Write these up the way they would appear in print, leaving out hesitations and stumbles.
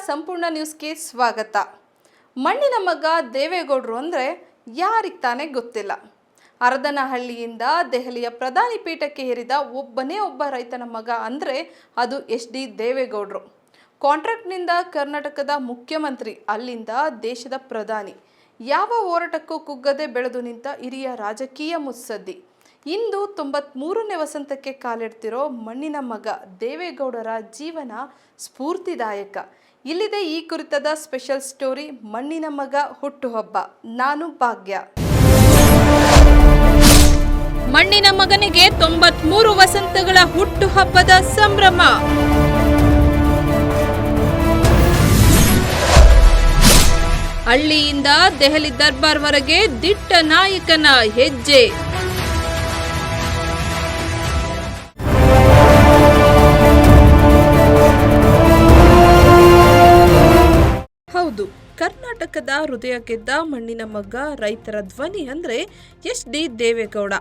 ಸಂಪೂರ್ಣ ನ್ಯೂಸ್ಗೆ ಸ್ವಾಗತ. ಮಣ್ಣಿನ ಮಗ ದೇವೇಗೌಡರು ಅಂದರೆ ಯಾರಿಗೆ ತಾನೇ ಗೊತ್ತಿಲ್ಲ. ಹರದನಹಳ್ಳಿಯಿಂದ ದೆಹಲಿಯ ಪ್ರಧಾನಿ ಪೀಠಕ್ಕೆ ಏರಿದ ಒಬ್ಬನೇ ಒಬ್ಬ ರೈತನ ಮಗ ಅಂದರೆ ಅದು HD ದೇವೇಗೌಡರು. ಕಾಂಟ್ರಾಕ್ಟ್ನಿಂದ ಕರ್ನಾಟಕದ ಮುಖ್ಯಮಂತ್ರಿ, ಅಲ್ಲಿಂದ ದೇಶದ ಪ್ರಧಾನಿ, ಯಾವ ಹೋರಾಟಕ್ಕೂ ಕುಗ್ಗದೆ ಬೆಳೆದು ನಿಂತ ಹಿರಿಯ ರಾಜಕೀಯ ಮುತ್ಸದ್ದಿ. ಇಂದು 93ನೇ ವಸಂತಕ್ಕೆ ಕಾಲಿಡ್ತಿರೋ ಮಣ್ಣಿನ ಮಗ ದೇವೇಗೌಡರ ಜೀವನ ಸ್ಫೂರ್ತಿದಾಯಕ. ಇಲ್ಲಿದೆ ಈ ಕುರಿತಾದ ಸ್ಪೆಷಲ್ ಸ್ಟೋರಿ, ಮಣ್ಣಿನ ಮಗ ಹುಟ್ಟುಹಬ್ಬ. ನಾನು ಭಾಗ್ಯ. ಮಣ್ಣಿನ ಮಗನಿಗೆ 93 ವಸಂತಗಳ ಹುಟ್ಟುಹಬ್ಬದ ಸಂಭ್ರಮ. ಹಳ್ಳಿಯಿಂದ ದೆಹಲಿ ದರ್ಬಾರ್ವರೆಗೆ ದಿಟ್ಟ ನಾಯಕನ ಹೆಜ್ಜೆ. ಹೌದು, ಕರ್ನಾಟಕದ ಹೃದಯ ಗೆದ್ದ ಮಣ್ಣಿನ ಮಗ, ರೈತರ ಧ್ವನಿ ಅಂದರೆ SD ದೇವೇಗೌಡ.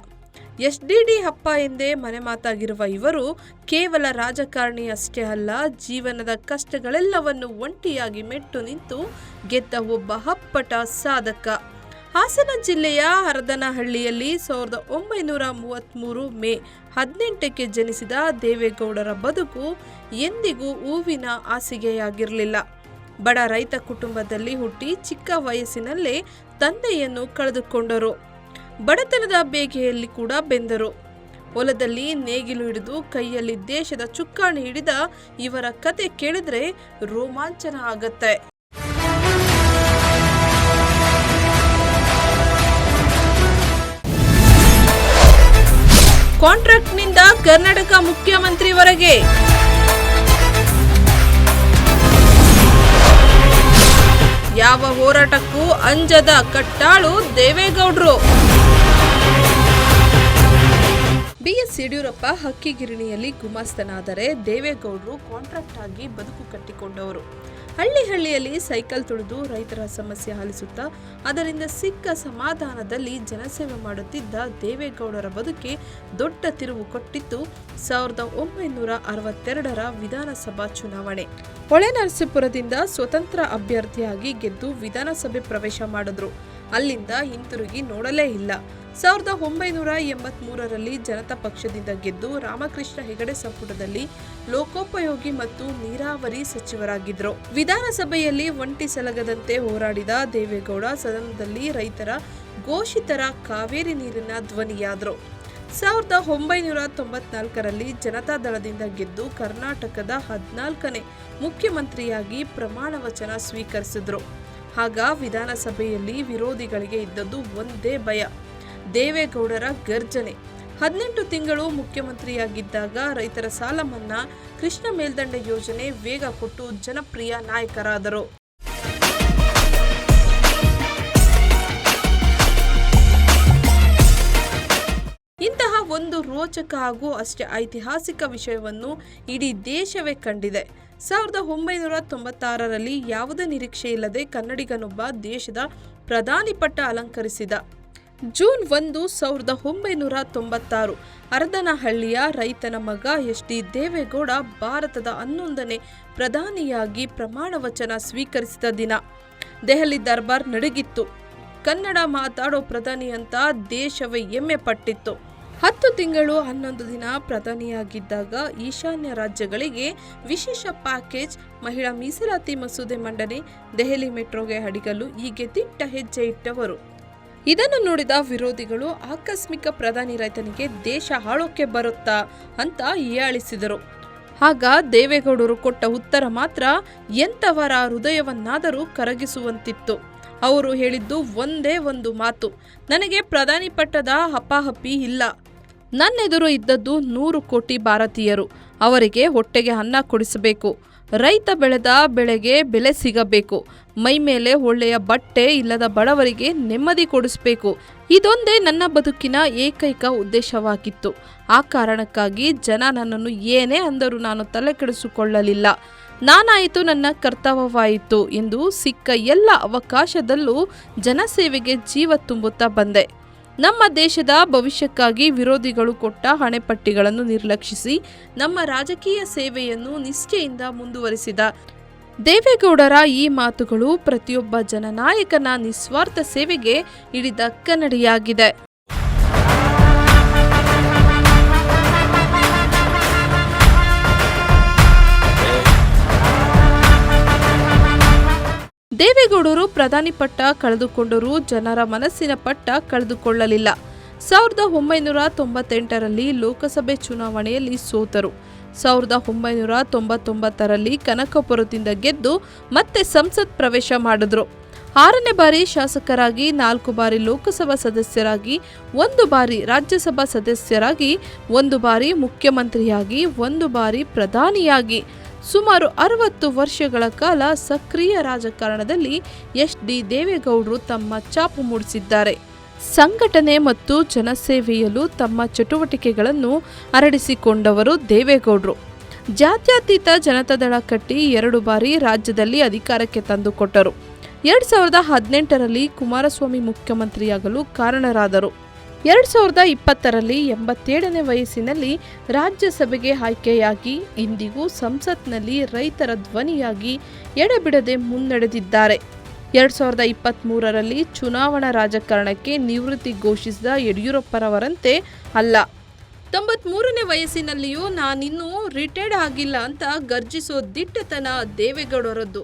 SDD ಅಪ್ಪ ಎಂದೇ ಮನೆ ಮಾತಾಗಿರುವ ಇವರು ಕೇವಲ ರಾಜಕಾರಣಿ ಅಷ್ಟೇ ಅಲ್ಲ, ಜೀವನದ ಕಷ್ಟಗಳೆಲ್ಲವನ್ನು ಒಂಟಿಯಾಗಿ ಮೆಟ್ಟು ನಿಂತು ಗೆದ್ದ ಒಬ್ಬ ಅಪ್ಪಟ ಸಾಧಕ. ಹಾಸನ ಜಿಲ್ಲೆಯ ಹರದನಹಳ್ಳಿಯಲ್ಲಿ 1933 ಮೇ 18ಕ್ಕೆ ಜನಿಸಿದ ದೇವೇಗೌಡರ ಬದುಕು ಎಂದಿಗೂ ಹೂವಿನ ಹಾಸಿಗೆಯಾಗಿರಲಿಲ್ಲ. ಬಡ ರೈತ ಕುಟುಂಬದಲ್ಲಿ ಹುಟ್ಟಿ ಚಿಕ್ಕ ವಯಸ್ಸಿನಲ್ಲೇ ತಂದೆಯನ್ನು ಕಳೆದುಕೊಂಡರು. ಬಡತನದ ಬೇಗೆಯಲ್ಲಿ ಕೂಡ ಬೆಂದರು. ಹೊಲದಲ್ಲಿ ನೇಗಿಲು ಹಿಡಿದು ಕೈಯಲ್ಲಿ ದೇಶದ ಚುಕ್ಕಾಣಿ ಹಿಡಿದ ಇವರ ಕತೆ ಕೇಳಿದ್ರೆ ರೋಮಾಂಚನ ಆಗತ್ತೆ. ಕಾಂಟ್ರಾಕ್ಟ್ನಿಂದ ಕರ್ನಾಟಕ ಮುಖ್ಯಮಂತ್ರಿವರೆಗೆ ಯಾವ ಹೋರಾಟಕ್ಕೂ ಅಂಜದ ಕಟ್ಟಾಳು ದೇವೇಗೌಡರು. BS ಯಡಿಯೂರಪ್ಪ ಹಕ್ಕಿಗಿರಣಿಯಲ್ಲಿ ಗುಮಾಸ್ತನಾದರೆ ದೇವೇಗೌಡರು ಕಾಂಟ್ರಾಕ್ಟ್ ಆಗಿ ಬದುಕು ಕಟ್ಟಿಕೊಂಡವರು. ಹಳ್ಳಿಯಲ್ಲಿ ಸೈಕಲ್ ತುಳಿದು ರೈತರ ಸಮಸ್ಯೆ ಆಲಿಸುತ್ತಾ ಅದರಿಂದ ಸಿಕ್ಕ ಸಮಾಧಾನದಲ್ಲಿ ಜನಸೇವೆ ಮಾಡುತ್ತಿದ್ದ ದೇವೇಗೌಡರ ಬದುಕೆ ದೊಡ್ಡ ತಿರುವು ಕೊಟ್ಟಿತ್ತು 1962ರ ವಿಧಾನಸಭಾ ಚುನಾವಣೆ. ಹೊಳೆನರಸೀಪುರದಿಂದ ಸ್ವತಂತ್ರ ಅಭ್ಯರ್ಥಿಯಾಗಿ ಗೆದ್ದು ವಿಧಾನಸಭೆ ಪ್ರವೇಶ ಮಾಡಿದ್ರು. ಅಲ್ಲಿಂದ ಹಿಂತಿರುಗಿ ನೋಡಲೇ ಇಲ್ಲ. 1983ರಲ್ಲಿ ಜನತಾ ಪಕ್ಷದಿಂದ ಗೆದ್ದು ರಾಮಕೃಷ್ಣ ಹೆಗಡೆ ಸಂಪುಟದಲ್ಲಿ ಲೋಕೋಪಯೋಗಿ ಮತ್ತು ನೀರಾವರಿ ಸಚಿವರಾಗಿದ್ರು. ವಿಧಾನಸಭೆಯಲ್ಲಿ ಒಂಟಿ ಸಲಗದಂತೆ ಹೋರಾಡಿದ ದೇವೇಗೌಡ ಸದನದಲ್ಲಿ ರೈತರ ಘೋಷಿತರ ಕಾವೇರಿ ನೀರಿನ ಧ್ವನಿಯಾದ್ರು. 1994ರಲ್ಲಿ ಜನತಾ ದಳದಿಂದ ಗೆದ್ದು ಕರ್ನಾಟಕದ 14ನೇ ಮುಖ್ಯಮಂತ್ರಿಯಾಗಿ ಪ್ರಮಾಣ ವಚನ ಸ್ವೀಕರಿಸಿದ್ರು. ಆಗ ವಿಧಾನಸಭೆಯಲ್ಲಿ ವಿರೋಧಿಗಳಿಗೆ ಇದ್ದದ್ದು ಒಂದೇ ಭಯ, ದೇವೇಗೌಡರ ಗರ್ಜನೆ. 18 ತಿಂಗಳು ಮುಖ್ಯಮಂತ್ರಿಯಾಗಿದ್ದಾಗ ರೈತರ ಸಾಲ ಮನ್ನಾ, ಕೃಷ್ಣ ಮೇಲ್ದಂಡೆ ಯೋಜನೆ ವೇಗ ಕೊಟ್ಟು ಜನಪ್ರಿಯ ನಾಯಕರಾದರು. ಇಂತಹ ಒಂದು ರೋಚಕ ಹಾಗೂ ಅಷ್ಟೇ ಐತಿಹಾಸಿಕ ವಿಷಯವನ್ನು ಇಡೀ ದೇಶವೇ ಕಂಡಿದೆ. 1996ರಲ್ಲಿ ಯಾವುದೇ ನಿರೀಕ್ಷೆ ಇಲ್ಲದೆ ಕನ್ನಡಿಗನೊಬ್ಬ ದೇಶದ ಪ್ರಧಾನಿ ಪಟ್ಟ ಅಲಂಕರಿಸಿದ. ಜೂನ್ 1, 1996 ಹರದನಹಳ್ಳಿಯ ರೈತನ ಮಗ HD ದೇವೇಗೌಡ ಭಾರತದ 11ನೇ ಪ್ರಧಾನಿಯಾಗಿ ಪ್ರಮಾಣ ವಚನ ಸ್ವೀಕರಿಸಿದ ದಿನ. ದೆಹಲಿ ದರ್ಬಾರ್ ನಡುಗಿತ್ತು. ಕನ್ನಡ ಮಾತಾಡೋ ಪ್ರಧಾನಿ ಅಂತ ದೇಶವೇ ಹೆಮ್ಮೆ ಪಟ್ಟಿತ್ತು. 10 ತಿಂಗಳು 11 ದಿನ ಪ್ರಧಾನಿಯಾಗಿದ್ದಾಗ ಈಶಾನ್ಯ ರಾಜ್ಯಗಳಿಗೆ ವಿಶೇಷ ಪ್ಯಾಕೇಜ್, ಮಹಿಳಾ ಮೀಸಲಾತಿ ಮಸೂದೆ ಮಂಡನೆ, ದೆಹಲಿ ಮೆಟ್ರೋಗೆ ಅಡಿಗಲ್ಲು, ಹೀಗೆ ದಿಟ್ಟ ಹೆಜ್ಜೆ ಇಟ್ಟವರು. ಇದನ್ನು ನೋಡಿದ ವಿರೋಧಿಗಳು ಆಕಸ್ಮಿಕ ಪ್ರಧಾನಿ ರೈತನಿಗೆ ದೇಶ ಆಳೋಕೆ ಬರುತ್ತಾ ಅಂತ ಹೀಯಾಳಿಸಿದರು. ಆಗ ದೇವೇಗೌಡರು ಕೊಟ್ಟ ಉತ್ತರ ಮಾತ್ರ ಎಂಥವರ ಹೃದಯವನ್ನಾದರೂ ಕರಗಿಸುವಂತಿತ್ತು. ಅವರು ಹೇಳಿದ್ದು ಒಂದೇ ಒಂದು ಮಾತು, ನನಗೆ ಪ್ರಧಾನಿ ಪಟ್ಟದ ಹಪಾಹಪಿ ಇಲ್ಲ. ನನ್ನೆದುರು ಇದ್ದದ್ದು 100 ಕೋಟಿ ಭಾರತೀಯರು. ಅವರಿಗೆ ಹೊಟ್ಟೆಗೆ ಅನ್ನ ಕೊಡಿಸಬೇಕು, ರೈತ ಬೆಳೆದ ಬೆಳೆಗೆ ಬೆಲೆ ಸಿಗಬೇಕು, ಮೈ ಮೇಲೆ ಒಳ್ಳೆಯ ಬಟ್ಟೆ ಇಲ್ಲದ ಬಡವರಿಗೆ ನೆಮ್ಮದಿ ಕೊಡಿಸಬೇಕು. ಇದೊಂದೇ ನನ್ನ ಬದುಕಿನ ಏಕೈಕ ಉದ್ದೇಶವಾಗಿತ್ತು. ಆ ಕಾರಣಕ್ಕಾಗಿ ಜನ ನನ್ನನ್ನು ಏನೇ ಅಂದರೂ ನಾನು ತಲೆ ಕೆಡಿಸಿಕೊಳ್ಳಲಿಲ್ಲ. ನಾನಾಯಿತು, ನನ್ನ ಕರ್ತವ್ಯವಾಯಿತು ಎಂದು ಸಿಕ್ಕ ಎಲ್ಲ ಅವಕಾಶದಲ್ಲೂ ಜನಸೇವೆಗೆ ಜೀವ ತುಂಬುತ್ತಾ ಬಂದೆ. ನಮ್ಮ ದೇಶದ ಭವಿಷ್ಯಕ್ಕಾಗಿ ವಿರೋಧಿಗಳು ಕೊಟ್ಟ ಹಣೆಪಟ್ಟಿಗಳನ್ನು ನಿರ್ಲಕ್ಷಿಸಿ ನಮ್ಮ ರಾಜಕೀಯ ಸೇವೆಯನ್ನು ನಿಷ್ಠೆಯಿಂದ ಮುಂದುವರಿಸಿದ ದೇವೇಗೌಡರ ಈ ಮಾತುಗಳು ಪ್ರತಿಯೊಬ್ಬ ಜನನಾಯಕನ ನಿಸ್ವಾರ್ಥ ಸೇವೆಗೆ ಹಿಡಿದ ಕನ್ನಡಿಯಾಗಿದೆ. ದೇವೇಗೌಡರು ಪ್ರಧಾನಿ ಪಟ್ಟ ಕಳೆದುಕೊಂಡರೂ ಜನರ ಮನಸ್ಸಿನ ಪಟ್ಟ ಕಳೆದುಕೊಳ್ಳಲಿಲ್ಲ. 1998ರಲ್ಲಿ ಲೋಕಸಭೆ ಚುನಾವಣೆಯಲ್ಲಿ ಸೋತರು. 1999ರಲ್ಲಿ ಕನಕಪುರದಿಂದ ಗೆದ್ದು ಮತ್ತೆ ಸಂಸತ್ ಪ್ರವೇಶ ಮಾಡಿದ್ರು. 6ನೇ ಬಾರಿ ಶಾಸಕರಾಗಿ, 4 ಬಾರಿ ಲೋಕಸಭಾ ಸದಸ್ಯರಾಗಿ, 1 ಬಾರಿ ರಾಜ್ಯಸಭಾ ಸದಸ್ಯರಾಗಿ, 1 ಬಾರಿ ಮುಖ್ಯಮಂತ್ರಿಯಾಗಿ, 1 ಬಾರಿ ಪ್ರಧಾನಿಯಾಗಿ ಸುಮಾರು 60 ವರ್ಷಗಳ ಕಾಲ ಸಕ್ರಿಯ ರಾಜಕಾರಣದಲ್ಲಿ ಎಚ್.ಡಿ. ದೇವೇಗೌಡರು ತಮ್ಮ ಛಾಪು ಮೂಡಿಸಿದ್ದಾರೆ. ಸಂಘಟನೆ ಮತ್ತು ಜನಸೇವೆಯಲ್ಲೂ ತಮ್ಮ ಚಟುವಟಿಕೆಗಳನ್ನು ಹರಡಿಸಿಕೊಂಡವರು ದೇವೇಗೌಡರು. ಜಾತ್ಯತೀತ ಜನತಾದಳ ಕಟ್ಟಿ 2 ಬಾರಿ ರಾಜ್ಯದಲ್ಲಿ ಅಧಿಕಾರಕ್ಕೆ ತಂದುಕೊಟ್ಟರು. 2018ರಲ್ಲಿ ಕುಮಾರಸ್ವಾಮಿ ಮುಖ್ಯಮಂತ್ರಿಯಾಗಲು ಕಾರಣರಾದರು. 2020ರಲ್ಲಿ 87ನೇ ವಯಸ್ಸಿನಲ್ಲಿ ರಾಜ್ಯಸಭೆಗೆ ಆಯ್ಕೆಯಾಗಿ ಇಂದಿಗೂ ಸಂಸತ್ನಲ್ಲಿ ರೈತರ ಧ್ವನಿಯಾಗಿ ಎಡೆಬಿಡದೆ ಮುನ್ನಡೆದಿದ್ದಾರೆ. 2023ರಲ್ಲಿ ಚುನಾವಣಾ ರಾಜಕಾರಣಕ್ಕೆ ನಿವೃತ್ತಿ ಘೋಷಿಸಿದ ಯಡಿಯೂರಪ್ಪರವರಂತೆ ಅಲ್ಲ. 93ನೇ ವಯಸ್ಸಿನಲ್ಲಿಯೂ ನಾನಿನ್ನೂ ರಿಟೈರ್ಡ್ ಆಗಿಲ್ಲ ಅಂತ ಗರ್ಜಿಸೋ ದಿಟ್ಟತನ ದೇವೇಗೌಡರದ್ದು.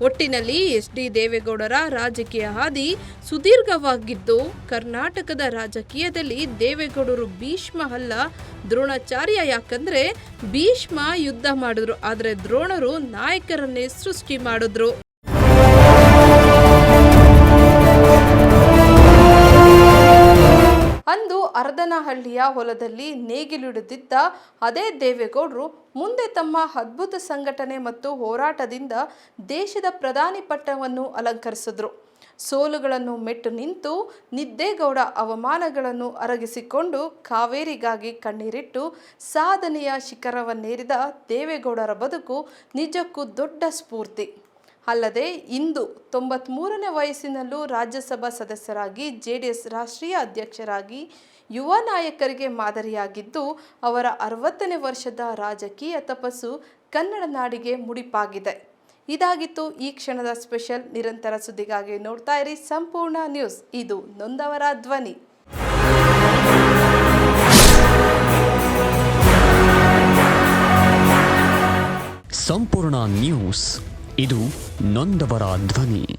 ಒಟ್ಟಿನಲ್ಲಿ ಎಚ್.ಡಿ. ದೇವೇಗೌಡರ ರಾಜಕೀಯ ಹಾದಿ ಸುದೀರ್ಘವಾಗಿದ್ದು, ಕರ್ನಾಟಕದ ರಾಜಕೀಯದಲ್ಲಿ ದೇವೇಗೌಡರು ಭೀಷ್ಮ ಅಲ್ಲ, ದ್ರೋಣಾಚಾರ್ಯ. ಯಾಕಂದ್ರೆ ಭೀಷ್ಮ ಯುದ್ಧ ಮಾಡಿದ್ರು, ಆದರೆ ದ್ರೋಣರು ನಾಯಕರನ್ನೇ ಸೃಷ್ಟಿ ಮಾಡಿದ್ರು. ಅಂದು ಹರದನಹಳ್ಳಿಯ ಹೊಲದಲ್ಲಿ ನೇಗಿಲಿಡುತ್ತಿದ್ದ ಅದೇ ದೇವೇಗೌಡರು ಮುಂದೆ ತಮ್ಮ ಅದ್ಭುತ ಸಂಘಟನೆ ಮತ್ತು ಹೋರಾಟದಿಂದ ದೇಶದ ಪ್ರಧಾನಿ ಪಟ್ಟವನ್ನು ಅಲಂಕರಿಸಿದ್ರು. ಸೋಲುಗಳನ್ನು ಮೆಟ್ಟು ನಿಂತು ನಿದ್ದೇಗೌಡ ಅವಮಾನಗಳನ್ನು ಅರಗಿಸಿಕೊಂಡು ಕಾವೇರಿಗಾಗಿ ಕಣ್ಣೀರಿಟ್ಟು ಸಾಧನೆಯ ಶಿಖರವನ್ನೇರಿದ ದೇವೇಗೌಡರ ಬದುಕು ನಿಜಕ್ಕೂ ದೊಡ್ಡ ಸ್ಫೂರ್ತಿ. ಅಲ್ಲದೆ ಇಂದು 93ನೇ ವಯಸ್ಸಿನಲ್ಲೂ ರಾಜ್ಯಸಭಾ ಸದಸ್ಯರಾಗಿ, ಜೆಡಿಎಸ್ ರಾಷ್ಟ್ರೀಯ ಅಧ್ಯಕ್ಷರಾಗಿ ಯುವ ನಾಯಕರಿಗೆ ಮಾದರಿಯಾಗಿದ್ದು, ಅವರ 60ನೇ ವರ್ಷದ ರಾಜಕೀಯ ತಪಸ್ಸು ಕನ್ನಡ ನಾಡಿಗೆ ಮುಡಿಪಾಗಿದೆ. ಇದಾಗಿತ್ತು ಈ ಕ್ಷಣದ ಸ್ಪೆಷಲ್. ನಿರಂತರ ಸುದ್ದಿಗಾಗಿ ನೋಡ್ತಾ ಇರಿ ಸಂಪೂರ್ಣ ನ್ಯೂಸ್. ಇದು ನೊಂದವರ ಧ್ವನಿ. ಸಂಪೂರ್ಣ ನ್ಯೂಸ್. ಇದು ನೊಂದವರ ಧ್ವನಿ.